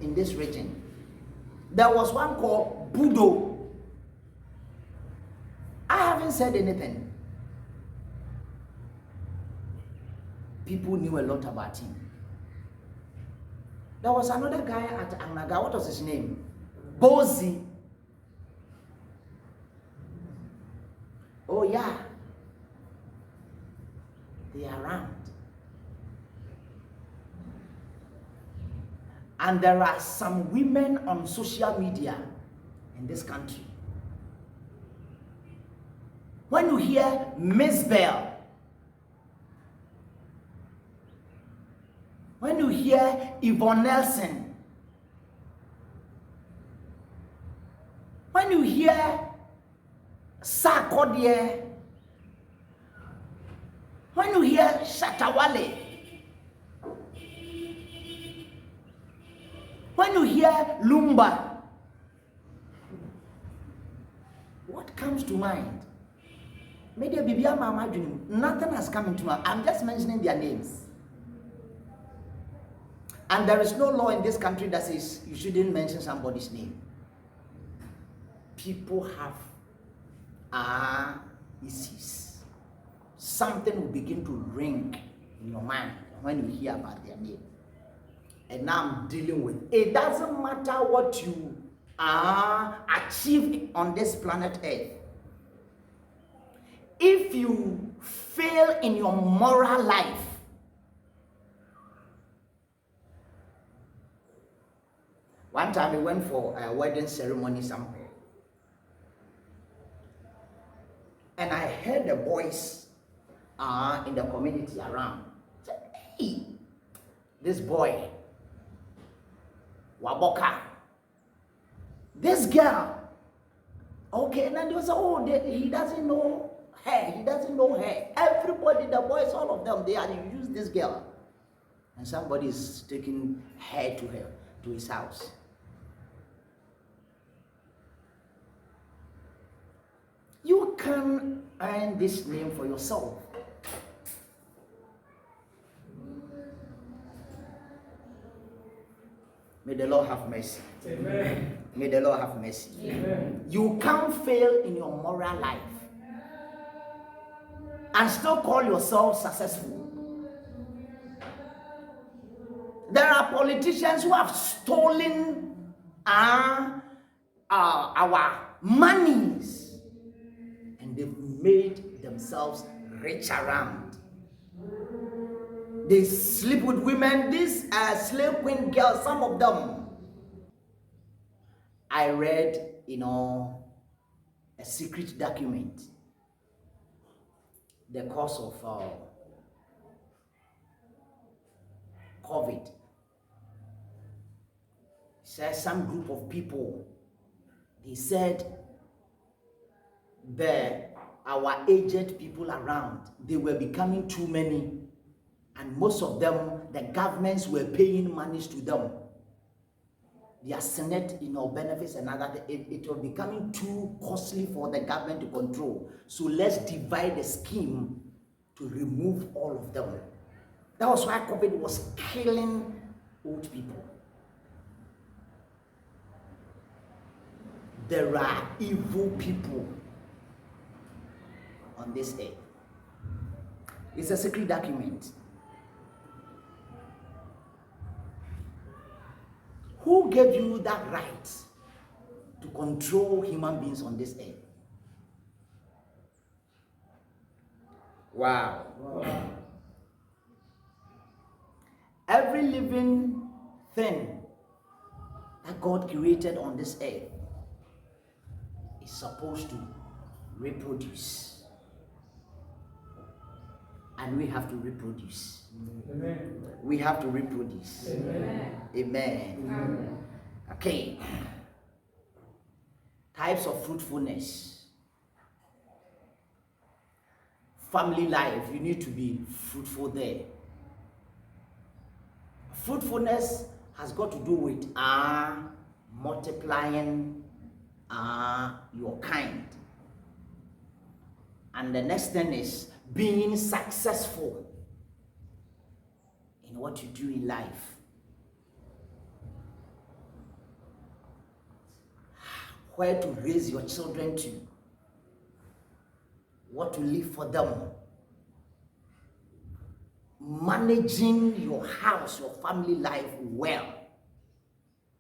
in this region. There was one called Budo. I haven't said anything. People knew a lot about him. There was another guy at Anaga. What was his name? Bozi. Oh yeah. They are around. And there are some women on social media in this country. When you hear Miss Bell, when you hear Yvonne Nelson, when you hear Sarkodie, when you hear Shatawale, when you hear Lumba, what comes to mind? Nothing has come into mind. I'm just mentioning their names. And there is no law in this country that says you shouldn't mention somebody's name. People have issues. Something will begin to ring in your mind when you hear about their name. And now I'm dealing with it. It doesn't matter what you achieve on this planet Earth. If you fail in your moral life, one time we went for a wedding ceremony somewhere, and I heard the voice in the community around. Said, hey, this boy, Waboka, this girl, okay, and then they was, oh, he doesn't know her, he doesn't know her. Everybody, the boys, all of them, they are use this girl, and somebody is taking her to his house. You can earn this name for yourself. May the Lord have mercy. Amen. May the Lord have mercy. Amen. You can't fail in your moral life and still call yourself successful. There are politicians who have stolen our monies, and they've made themselves rich around. They sleep with women. These are slave queen girls, some of them. I read, a secret document. The cause of COVID. Says some group of people, they said our aged people around, they were becoming too many, and most of them, the governments were paying monies to them. Their Senate, benefits and other, it was becoming too costly for the government to control. So let's divide the scheme to remove all of them. That was why COVID was killing old people. There are evil people on this earth. It's a secret document. Who gave you that right to control human beings on this earth? Wow. Every living thing that God created on this earth is supposed to reproduce. And we have to reproduce. Amen. We have to reproduce. Amen. Amen. Amen. Okay. Types of fruitfulness. Family life, you need to be fruitful there. Fruitfulness has got to do with multiplying your kind. And the next thing is being successful in what you do in life. where to raise your children to, what to leave for them, managing your house, your family life well.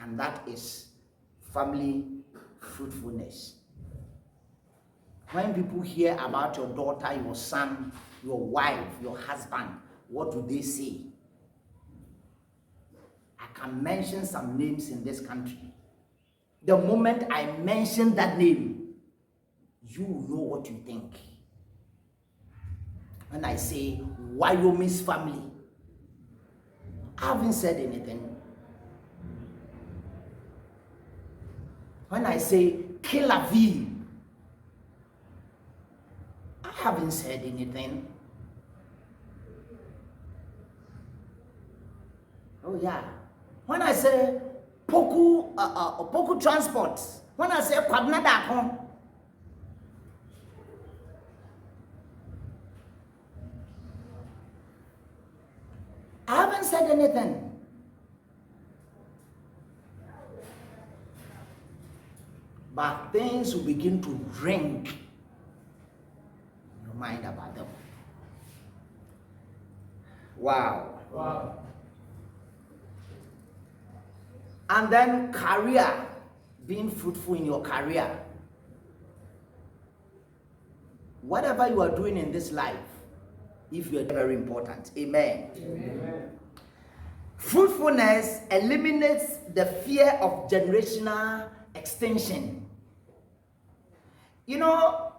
And that is family fruitfulness. When people hear about your daughter, your son, your wife, your husband, what do they say? I can mention some names in this country. The moment I mention that name, you know what you think. When I say Wyoming's family, I haven't said anything. When I say Kilaville, I haven't said anything. Oh yeah. When I say Poku Transport, when I say Kwabnadakon, I haven't said anything. But things will begin to ring in your mind about them. Wow. And then career, being fruitful in your career. Whatever you are doing in this life, if you're very important. Amen. Amen. Fruitfulness eliminates the fear of generational extinction. You know,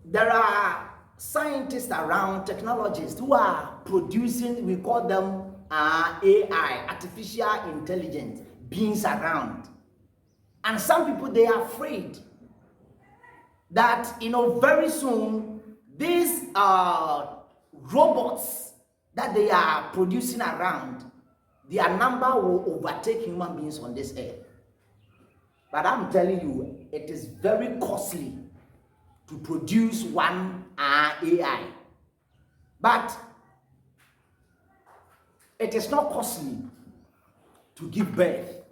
there are scientists around, technologists, who are producing, we call them AI, artificial intelligence, beings around. And some people, they are afraid that, very soon, these robots that they are producing around, their number will overtake human beings on this earth. But I'm telling you, it is very costly to produce one AI. But it is not costly to give birth.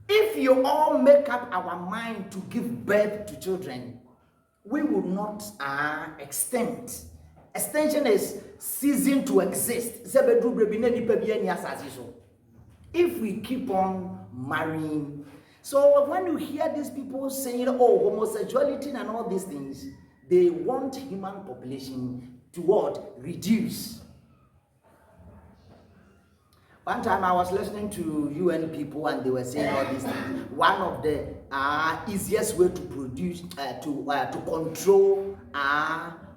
If you all make up our mind to give birth to children, we will not extend. Extension is ceasing to exist. If we keep on marrying. So when you hear these people saying, homosexuality and all these things, they want human population to what? Reduce. One time I was listening to UN people and they were saying all these things. One of the easiest way to produce, to control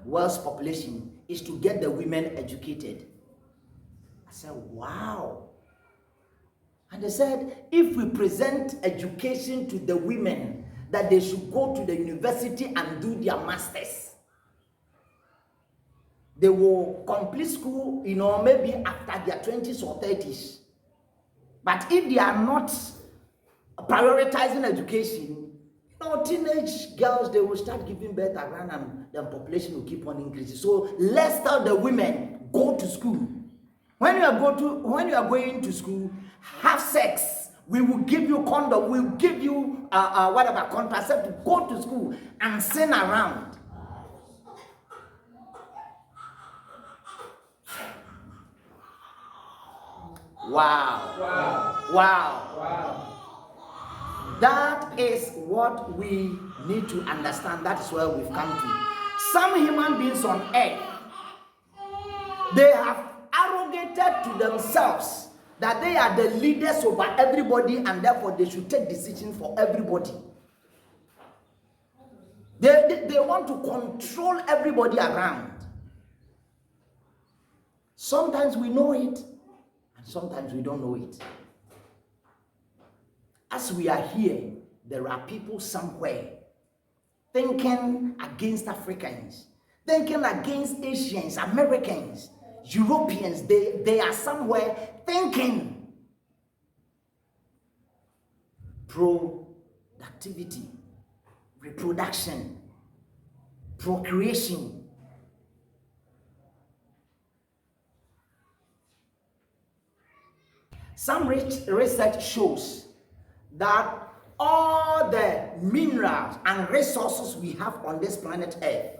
world's population is to get the women educated. I said, wow. And they said, if we present education to the women, that they should go to the university and do their masters, they will complete school, maybe after their 20s or 30s. But if they are not prioritizing education, teenage girls, they will start giving birth around and the population will keep on increasing. So let's tell the women, go to school. When you are going to school, have sex. We will give you condom. We will give you contraceptive. Go to school and sin around. Wow. That is what we need to understand. That is where we've come to. Some human beings on earth, they have arrogated to themselves that they are the leaders over everybody and therefore they should take decisions for everybody. They want to control everybody around. Sometimes we know it and sometimes we don't know it. As we are here, there are people somewhere thinking against Africans, thinking against Asians, Americans, Europeans. They are somewhere thinking productivity, reproduction, procreation. Some research shows that all the minerals and resources we have on this planet Earth,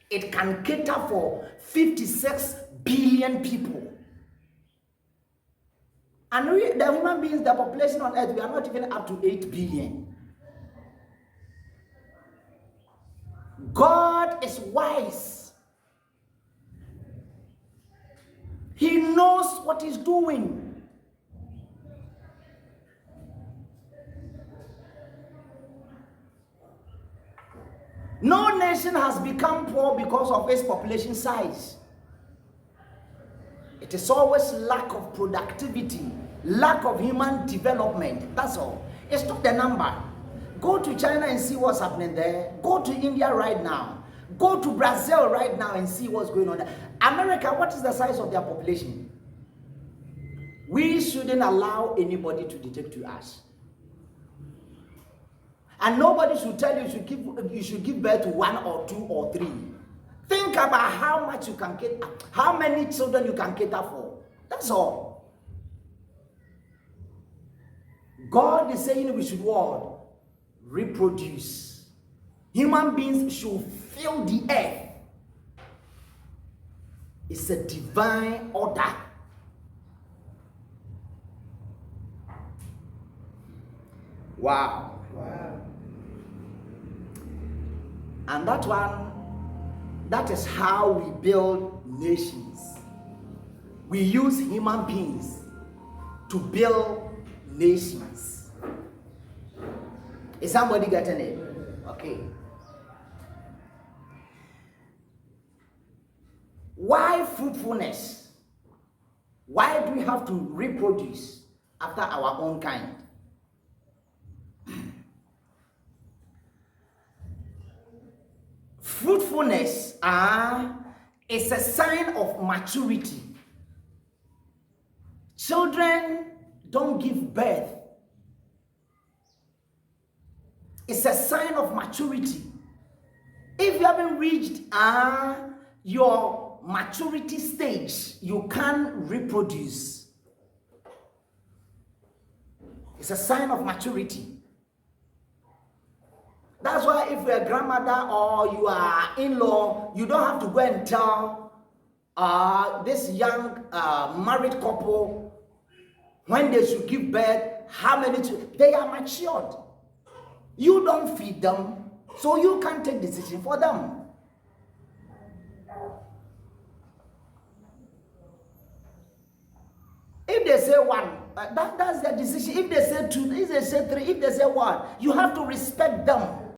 it can cater for 56 billion people. And the human beings, the population on Earth, we are not even up to 8 billion. God is wise. He knows what he's doing. No nation has become poor because of its population size. It is always lack of productivity, lack of human development. That's all. It's not the number. Go to China and see what's happening there. Go to India right now. Go to Brazil right now and see what's going on there. America, what is the size of their population? We shouldn't allow anybody to dictate to us. And nobody should tell you you should give birth to 1 or 2 or 3. Think about how much you can cater, how many children you can cater for. That's all. God is saying we should what? Reproduce. Human beings should fill the earth. It's a divine order. Wow. Wow. And that is how we build nations. We use human beings to build nations. Is somebody getting it? Okay. Why fruitfulness? Why do we have to reproduce after our own kind? Fruitfulness is a sign of maturity. Children don't give birth. It's a sign of maturity. If you haven't reached your maturity stage, you can't reproduce. It's a sign of maturity. That's why if you're a grandmother or you are in-law, you don't have to go and tell this young married couple when they should give birth, how many children. They are matured. You don't feed them, so you can't take decision for them. If they say 1, that's their decision. If they say 2, if they say 3, if they say 1, you have to respect them.